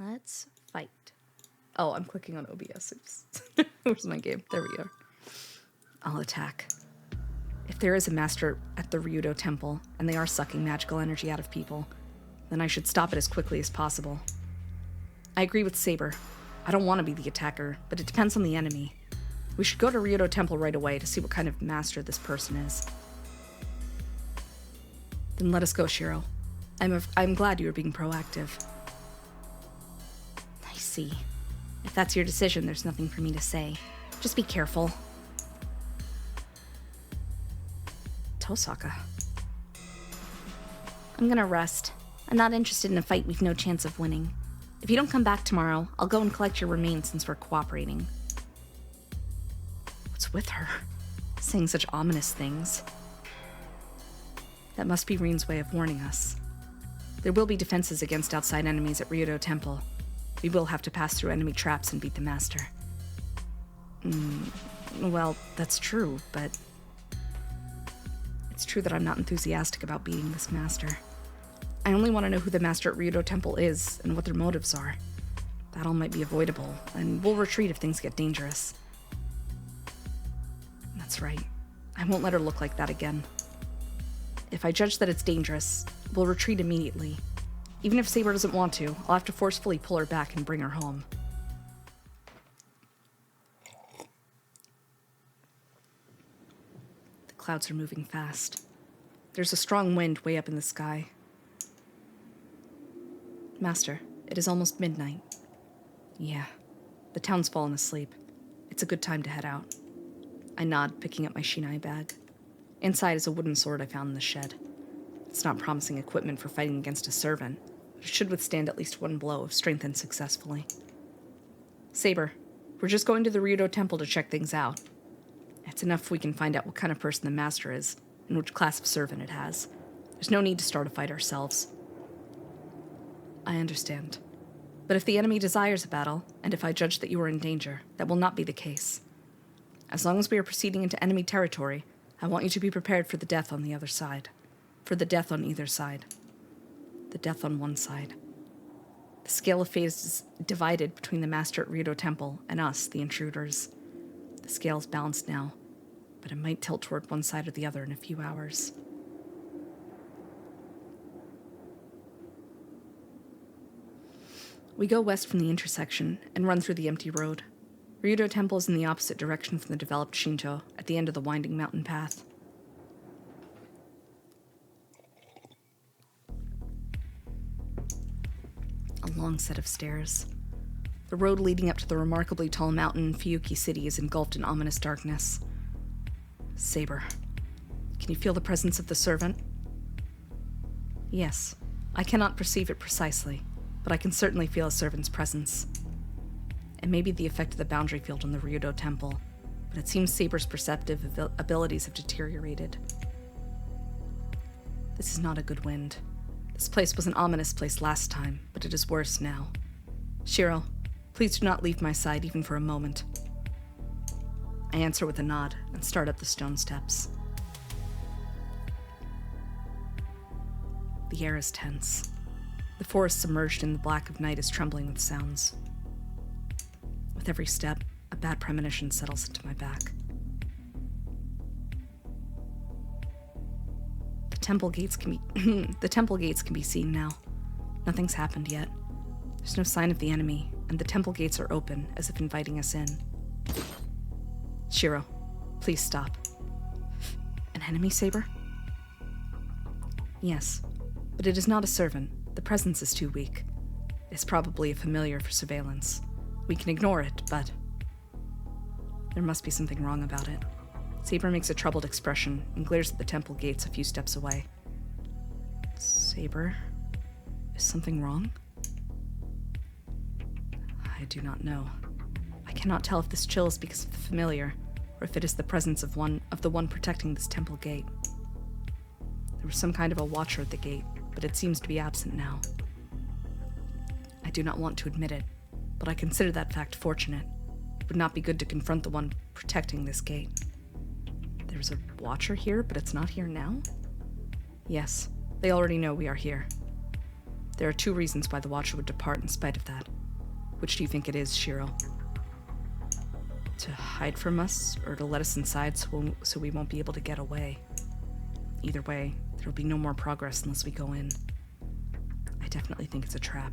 Let's fight. Oh, I'm clicking on OBS. Oops. Where's my game? There we are. I'll attack. If there is a master at the Ryudo Temple, and they are sucking magical energy out of people, then I should stop it as quickly as possible. I agree with Saber. I don't want to be the attacker, but it depends on the enemy. We should go to Ryudo Temple right away to see what kind of master this person is. Then let us go, Shiro. I'm glad you are being proactive. I see. If that's your decision, there's nothing for me to say. Just be careful. Tosaka. I'm gonna rest. I'm not interested in a fight we've no chance of winning. If you don't come back tomorrow, I'll go and collect your remains since we're cooperating. What's with her? Saying such ominous things. That must be Reen's way of warning us. There will be defenses against outside enemies at Ryudo Temple. We will have to pass through enemy traps and beat the master. Well, that's true, but... It's true that I'm not enthusiastic about beating this master. I only want to know who the master at Ryudo Temple is and what their motives are. Battle might be avoidable, and we'll retreat if things get dangerous. That's right. I won't let her look like that again. If I judge that it's dangerous, we'll retreat immediately. Even if Saber doesn't want to, I'll have to forcefully pull her back and bring her home. The clouds are moving fast. There's a strong wind way up in the sky. Master, it is almost midnight. Yeah, the town's fallen asleep. It's a good time to head out. I nod, picking up my shinai bag. Inside is a wooden sword I found in the shed. It's not promising equipment for fighting against a servant, but it should withstand at least one blow if strengthened successfully. Saber, we're just going to the Ryudo Temple to check things out. It's enough if we can find out what kind of person the master is, and which class of servant it has. There's no need to start a fight ourselves. I understand. But if the enemy desires a battle, and if I judge that you are in danger, that will not be the case. As long as we are proceeding into enemy territory, I want you to be prepared for the death on the other side. For the death on either side. The death on one side. The scale of fate is divided between the master at Ryudo Temple and us, the intruders. The scale is balanced now, but it might tilt toward one side or the other in a few hours. We go west from the intersection and run through the empty road. Ryudo Temple is in the opposite direction from the developed Shinto, at the end of the winding mountain path. A long set of stairs. The road leading up to the remarkably tall mountain in Fuyuki City is engulfed in ominous darkness. Saber, can you feel the presence of the servant? Yes, I cannot perceive it precisely, but I can certainly feel a servant's presence. It may be the effect of the boundary field on the Ryudo Temple, but it seems Saber's perceptive abilities have deteriorated. This is not a good wind. This place was an ominous place last time, but it is worse now. Shiro, please do not leave my side even for a moment. I answer with a nod and start up the stone steps. The air is tense. The forest submerged in the black of night is trembling with sounds. With every step, a bad premonition settles into my back. The temple gates can be seen now. Nothing's happened yet. There's no sign of the enemy, and the temple gates are open, as if inviting us in. Shiro, please stop. An enemy, Saber? Yes, but it is not a servant. The presence is too weak. It's probably a familiar for surveillance. We can ignore it, but... There must be something wrong about it. Saber makes a troubled expression and glares at the temple gates a few steps away. Saber? Is something wrong? I do not know. I cannot tell if this chill is because of the familiar, or if it is the presence of the one protecting this temple gate. There was some kind of a watcher at the gate, but it seems to be absent now. I do not want to admit it, but I consider that fact fortunate. It would not be good to confront the one protecting this gate. There's a watcher here, but it's not here now? Yes, they already know we are here. There are 2 reasons why the Watcher would depart in spite of that. Which do you think it is, Shiro? To hide from us, or to let us inside so we won't be able to get away? Either way, there'll be no more progress unless we go in. I definitely think it's a trap.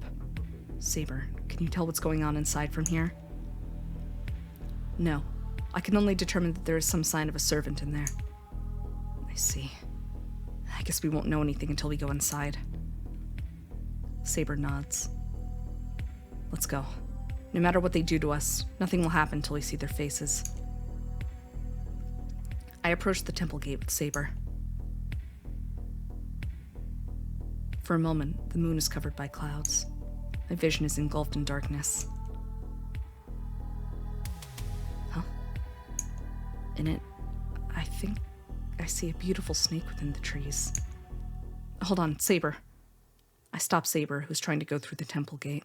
Saber, can you tell what's going on inside from here? No. I can only determine that there is some sign of a servant in there. I see. I guess we won't know anything until we go inside. Saber nods. Let's go. No matter what they do to us, nothing will happen until we see their faces. I approach the temple gate with Saber. For a moment, the moon is covered by clouds. My vision is engulfed in darkness. Huh? In it, I think I see a beautiful snake within the trees. Hold on, Saber. I stop Saber, who's trying to go through the temple gate.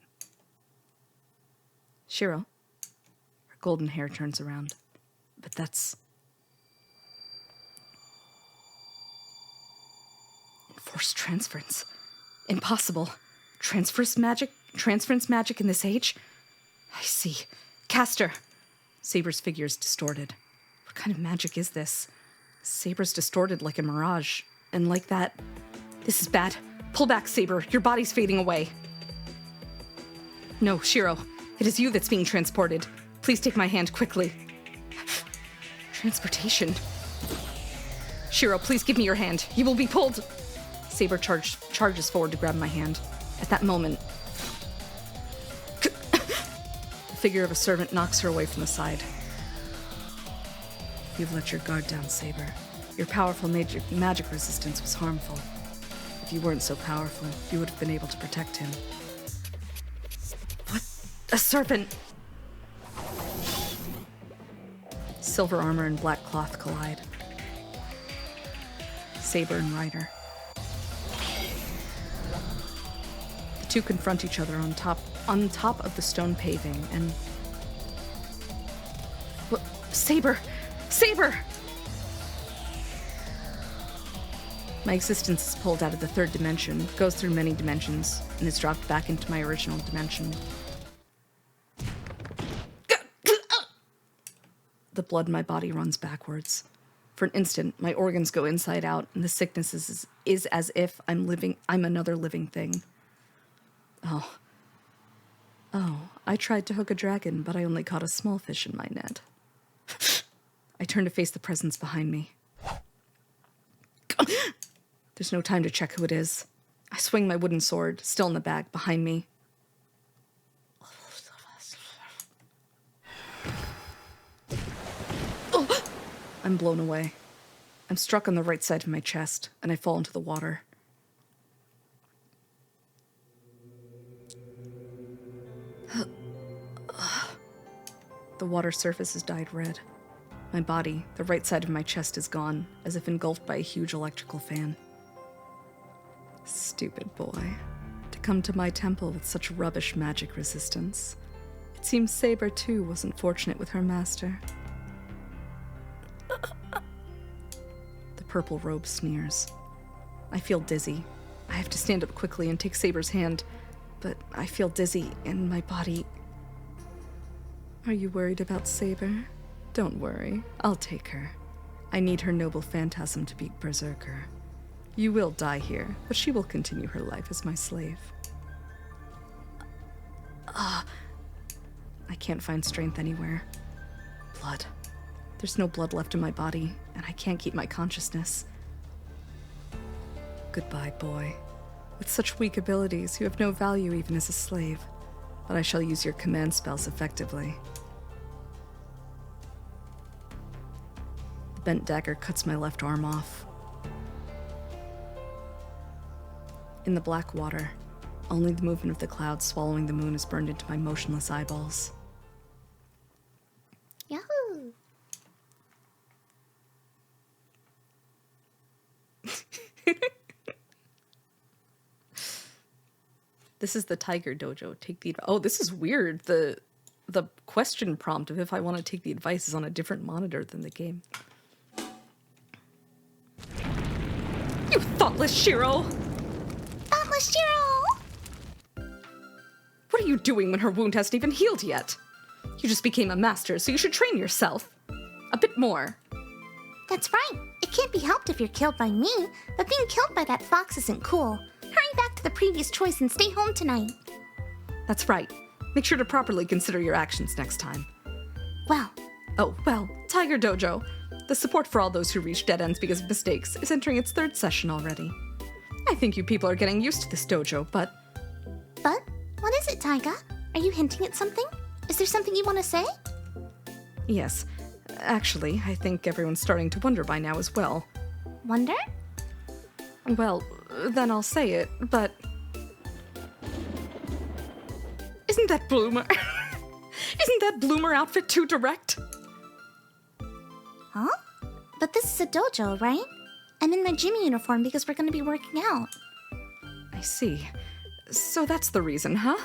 Shiro. Her golden hair turns around. But that's... Enforced transference. Impossible. Transference magic in this age? I see. Caster. Saber's figure is distorted. What kind of magic is this? Saber's distorted like a mirage. And like that... This is bad. Pull back, Saber. Your body's fading away. No, Shiro. It is you that's being transported. Please take my hand quickly. Transportation. Shiro, please give me your hand. You will be pulled. Saber charges forward to grab my hand. At that moment, the figure of a servant knocks her away from the side. You've let your guard down, Saber. Your powerful magic resistance was harmful. If you weren't so powerful, you would have been able to protect him. What? A serpent! Silver armor and black cloth collide. Saber and Rider. The two confront each other on top of the stone paving, and... What? Saber! Saber! My existence is pulled out of the 3rd dimension, goes through many dimensions, and is dropped back into my original dimension. The blood in my body runs backwards. For an instant, my organs go inside out, and the sickness is as if I'm another living thing. Oh, I tried to hook a dragon, but I only caught a small fish in my net. I turn to face the presence behind me. There's no time to check who it is. I swing my wooden sword, still in the bag, behind me. I'm blown away. I'm struck on the right side of my chest, and I fall into the water. The water surface is dyed red. My body, the right side of my chest, is gone, as if engulfed by a huge electrical fan. Stupid boy. To come to my temple with such rubbish magic resistance. It seems Saber, too, wasn't fortunate with her master. The purple robe sneers. I feel dizzy. I have to stand up quickly and take Saber's hand, but I feel dizzy and my body... Are you worried about Saber? Don't worry, I'll take her. I need her noble phantasm to beat Berserker. You will die here, but she will continue her life as my slave. I can't find strength anywhere. Blood. There's no blood left in my body, and I can't keep my consciousness. Goodbye, boy. With such weak abilities, you have no value even as a slave, but I shall use your command spells effectively. The bent dagger cuts my left arm off. In the black water, only the movement of the clouds swallowing the moon is burned into my motionless eyeballs. Yahoo! This is the Tiger Dojo. Take the... Oh, this is weird. The question prompt of if I want to take the advice is on a different monitor than the game. You thoughtless Shiro! Thoughtless Shiro! are you doing when her wound hasn't even healed yet? You just became a master, so you should train yourself. A bit more. That's right. It can't be helped if you're killed by me, but being killed by that fox isn't cool. Hurry back to the previous choice and stay home tonight. That's right. Make sure to properly consider your actions next time. Well, Tiger Dojo. The support for all those who reach dead ends because of mistakes is entering its 3rd session already. I think you people are getting used to this dojo, but what is it, Taiga? Are you hinting at something? Is there something you want to say? yes. Actually, I think everyone's starting to wonder by now as well. Wonder? Well, then I'll say it, but... Isn't that Bloomer? Isn't that Bloomer outfit too direct? Huh? But this is a dojo, right? I'm in my gym uniform because we're going to be working out. I see. So that's the reason, huh?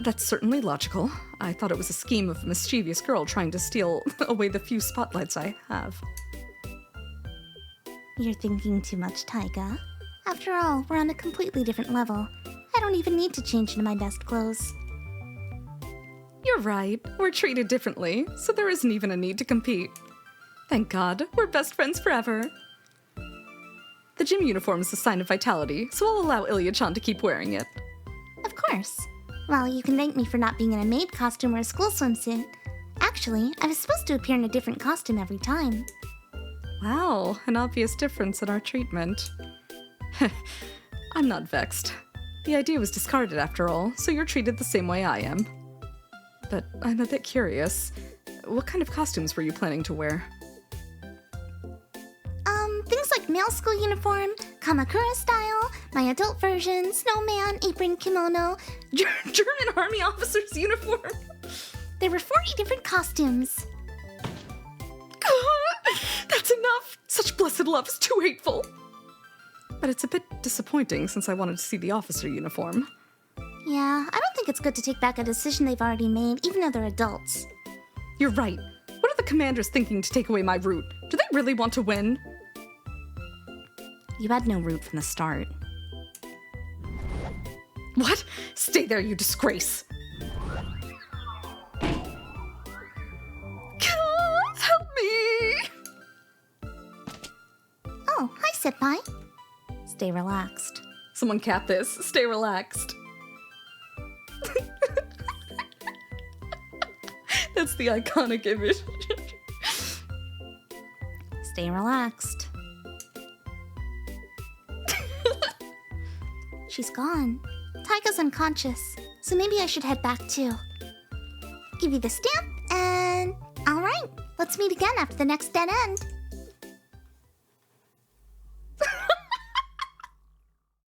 That's certainly logical. I thought it was a scheme of a mischievous girl trying to steal away the few spotlights I have. You're thinking too much, Taiga. After all, we're on a completely different level. I don't even need to change into my best clothes. You're right. We're treated differently, so there isn't even a need to compete. Thank God, we're best friends forever. The gym uniform is a sign of vitality, so I'll allow Ilya-chan to keep wearing it. Of course. Well, you can thank me for not being in a maid costume or a school swimsuit. Actually, I was supposed to appear in a different costume every time. Wow, an obvious difference in our treatment. I'm not vexed. The idea was discarded after all, so you're treated the same way I am. But I'm a bit curious. What kind of costumes were you planning to wear? Things like male school uniform, Kamakura style, my adult version, snowman, apron, kimono. German army officer's uniform? There were 40 different costumes. That's enough! Such blessed love is too hateful! But it's a bit disappointing since I wanted to see the officer uniform. Yeah, I don't think it's good to take back a decision they've already made, even though they're adults. You're right. What are the commanders thinking to take away my route? Do they really want to win? You had no route from the start. What? Stay there, you disgrace! Help me! Oh, hi, Senpai. Stay relaxed. Someone cat this. Stay relaxed. That's the iconic image. Stay relaxed. She's gone. Taiga's unconscious, so maybe I should head back too. Give you the stamp, and... Alright, let's meet again after the next dead end.